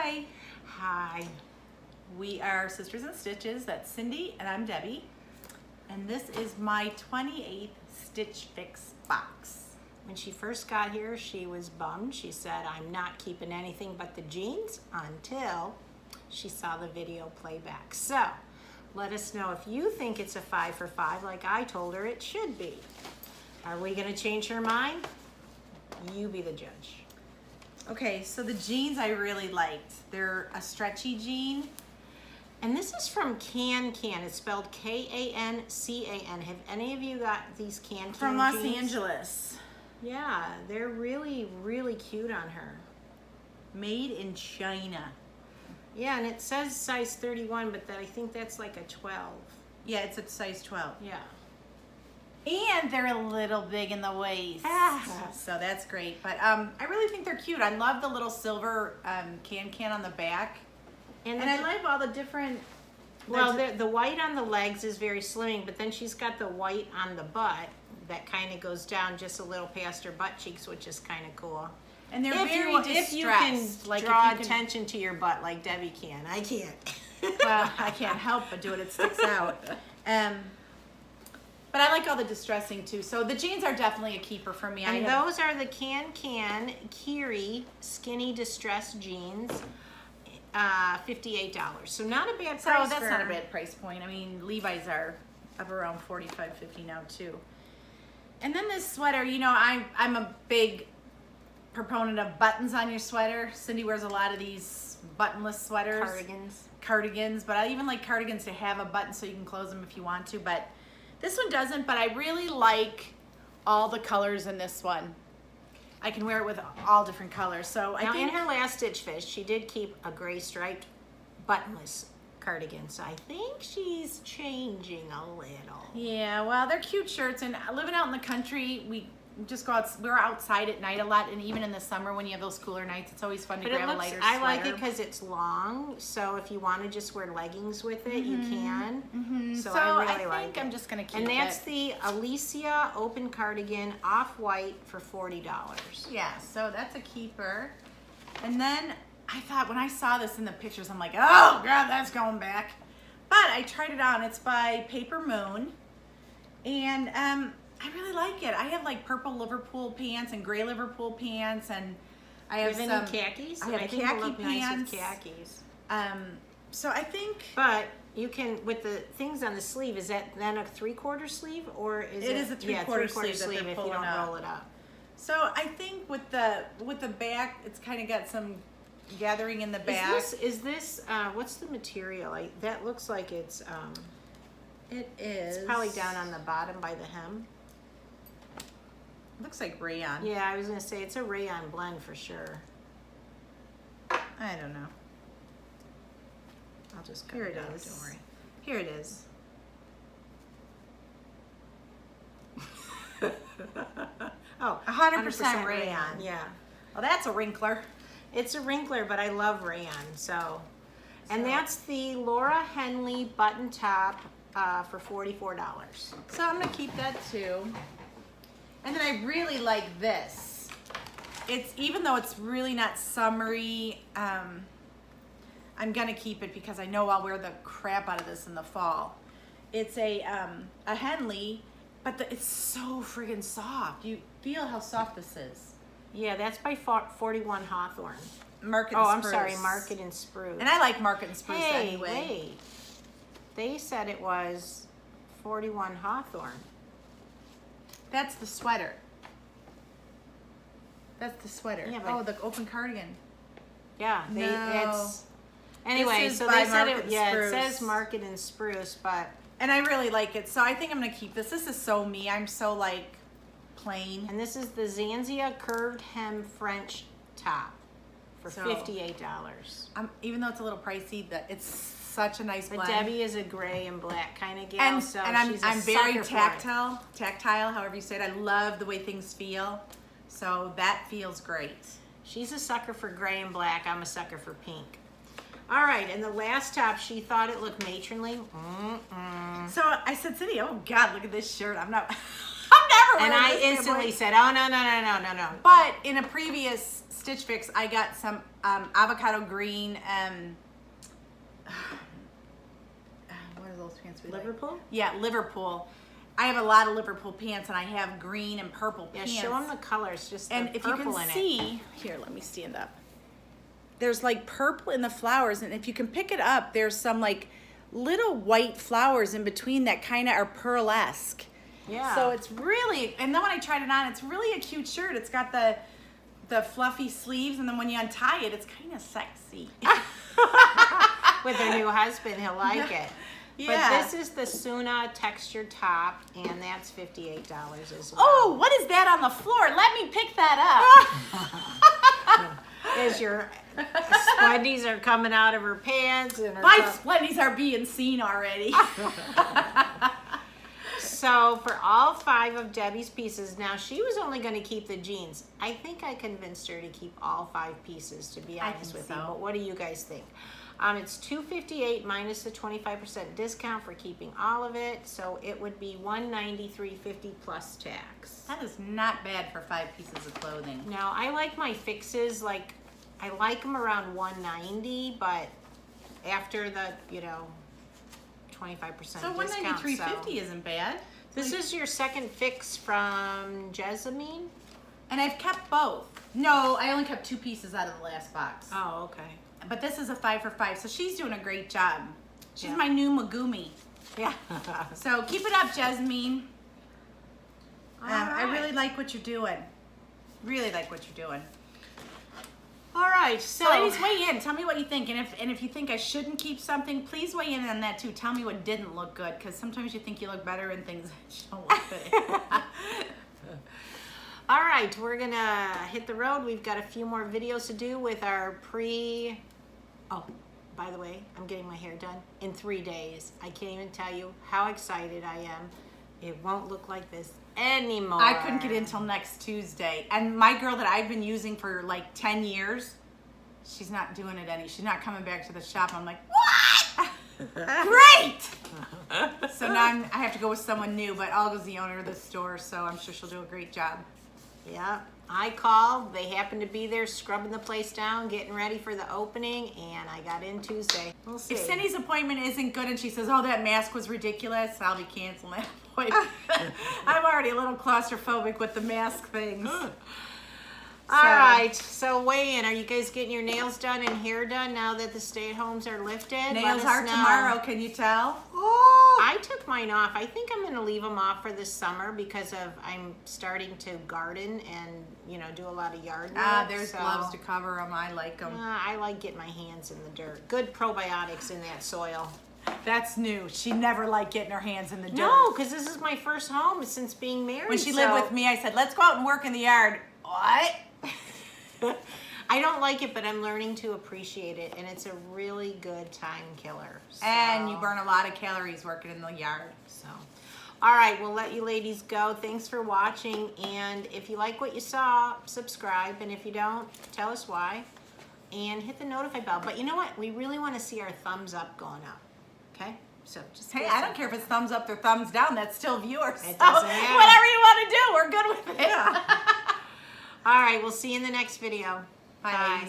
Hi. Hi. We are Sisters in Stitches. That's Cindy and I'm Debbie. And this is my 28th Stitchfix box. When she first got here, she was bummed. She said, I'm not keeping anything but the jeans until she saw the video playback. So let us know if you think it's a 5 for 5 like I told her it should be. Are we gonna change her mind? You be the judge. Okay, so the jeans I really liked. They're a stretchy jean. And this is from Can. It's spelled K-A-N-C-A-N. Have any of you got these Can From Los jeans? Angeles. Yeah, they're really, really cute on her. Made in China. Yeah, and it says size 31, but I think that's like a 12. Yeah, it's a size 12. Yeah. And they're a little big in the waist. So that's great. But I really think they're cute. I love the little silver can on the back. And I like all the different... Well, the white on the legs is very slimming, but then she's got the white on the butt that kind of goes down just a little past her butt cheeks, which is kind of cool. And they're if very if you can like draw attention to your butt like Debbie can. I can't. Well, I can't help but do it. It sticks out. But I like all the distressing too. So the jeans are definitely a keeper for me. And those are the Can Kiri skinny distressed jeans. $58. So not a bad price. So that's not a bad price point. I mean, Levi's are up around $45, $50 now too. And then this sweater, you know, I'm a big proponent of buttons on your sweater. Cindy wears a lot of these buttonless sweaters. Cardigans, but I even like cardigans to have a button so you can close them if you want to, but this one doesn't, but I really like all the colors in this one. I can wear it with all different colors. So now, in her last Stitchfix, she did keep a gray striped buttonless cardigan. So I think she's changing a little. Yeah, well, they're cute shirts, and living out in the country, we just go out. We're outside at night a lot, and even in the summer when you have those cooler nights, it's always fun to grab a lighter sweater. I like it because it's long, so if you want to just wear leggings with it, you can. So I really like it. I'm just gonna keep it. And that's the Alicia open cardigan off-white for $40. Yeah, so that's a keeper. And then I thought when I saw this in the pictures, I'm like, oh God, that's going back. But I tried it on. It's by Paper Moon, and I really like it. I have like purple Liverpool pants and gray Liverpool pants, and I have some khakis. I have khaki pants. Nice with khakis. So I think, but you can, with the things on the sleeve, is that then a 3/4 sleeve, or is it? It is a 3/4 sleeve if you don't roll it up. So I think with the back, it's kind of got some gathering in the back. Is this what's the material? That looks like it's it is. It's probably down on the bottom by the hem. Looks like rayon. Yeah, I was gonna say it's a rayon blend for sure. I don't know. I'll just cut Here it it out, is. don't worry. Here it is. Oh, 100% rayon. Yeah. Well, that's a wrinkler. It's a wrinkler, but I love rayon. So, and that's the Laura Henley button top for $44. So I'm gonna keep that too. And then I really like this. It's, even though it's really not summery, I'm gonna keep it because I know I'll wear the crap out of this in the fall. It's a Henley, but it's so friggin' soft. You feel how soft this is. Yeah, that's by 41 Hawthorne. Market and Spruce. I'm sorry, Market and Spruce. And I like Market and Spruce anyway. Wait. They said it was 41 Hawthorne. That's the sweater. That's the sweater. Yeah, but the open cardigan. Yeah, anyway, so by they said Market and it Spruce. says Market and Spruce, but and I really like it. So I think I'm gonna keep this. This is so me. I'm so like plain. And this is the Zanjeer curved hem French top for $58. Even though it's a little pricey, it's such a nice blend. But Debbie is a gray and black kind of gal, and I'm very tactile, however you say it. I love the way things feel, so that feels great. She's a sucker for gray and black. I'm a sucker for pink. All right, and the last top, she thought it looked matronly. So I said, Cindy, oh God, look at this shirt. I'm never And I instantly said, oh, no. But in a previous Stitch Fix, I got some avocado green, what are those pants we like? Liverpool? Yeah, Liverpool. I have a lot of Liverpool pants, and I have green and purple pants. Yeah, show them the colors, just the and if you purple can in see, here, let me stand up. There's like purple in the flowers, and if you can pick it up, there's some like little white flowers in between that kind of are pearlesque. Yeah. So it's really, and then when I tried it on, it's really a cute shirt. It's got the fluffy sleeves, and then when you untie it, it's kind of sexy. With her new husband, he'll like it. Yeah. But this is the Sunnah textured top, and that's $58 as well. Oh, what is that on the floor? Let me pick that up. As your splendies are coming out of her pants. And her My splendies are being seen already. So for all 5 of Debbie's pieces, now she was only going to keep the jeans. I think I convinced her to keep all 5 pieces, to be honest with you. But what do you guys think? It's $258 minus the 25% discount for keeping all of it, so it would be $193.50 plus tax. That is not bad for 5 pieces of clothing. Now I like my fixes, like I like them around $190, but after the 25% So discount. $193.50 isn't bad. This is your second fix from Jessamine? And I've kept both. No, I only kept 2 pieces out of the last box. Oh, okay. But this is a 5 for 5, so she's doing a great job. She's Yeah. my new Megumi. Yeah. So keep it up, Jasmine. I All really right. like what you're doing. Really like what you're doing. All right, So ladies, weigh in. Tell me what you think. And if you think I shouldn't keep something, please weigh in on that too. Tell me what didn't look good, because sometimes you think you look better in things that you don't look good in. All right, we're gonna hit the road. We've got a few more videos to do with our Oh, by the way, I'm getting my hair done in 3 days. I can't even tell you how excited I am. It won't look like this anymore. I couldn't get in till next Tuesday. And my girl that I've been using for like 10 years, she's not doing it any. She's not coming back to the shop. I'm like, what? Great! So now I have to go with someone new, but Olga's the owner of the store, so I'm sure she'll do a great job. Yeah, I called. They happened to be there scrubbing the place down, getting ready for the opening, and I got in Tuesday. We'll see. If Cindy's appointment isn't good and she says, oh, that mask was ridiculous, I'll be canceling that appointment. I'm already a little claustrophobic with the mask things. All right, so weigh in. Are you guys getting your nails done and hair done now that the stay-at-homes are lifted? Nails are tomorrow, can you tell? Oh, I took mine off. I think I'm going to leave them off for this summer because I'm starting to garden and, do a lot of yard work. There's gloves to cover them. I like them. I like getting my hands in the dirt. Good probiotics in that soil. That's new. She never liked getting her hands in the dirt. No, because this is my first home since being married. When she lived with me, I said, let's go out and work in the yard. What? I don't like it, but I'm learning to appreciate it, and it's a really good time killer. So. And you burn a lot of calories working in the yard. So, all right, we'll let you ladies go. Thanks for watching, and if you like what you saw, subscribe, and if you don't, tell us why, and hit the notify bell. But you know what? We really want to see our thumbs up going up, okay? So just Hey, I don't care if it's thumbs up or thumbs down. That's still viewers. It So doesn't matter. whatever you want to do, we're good with it. All right, we'll see you in the next video. Bye. Bye.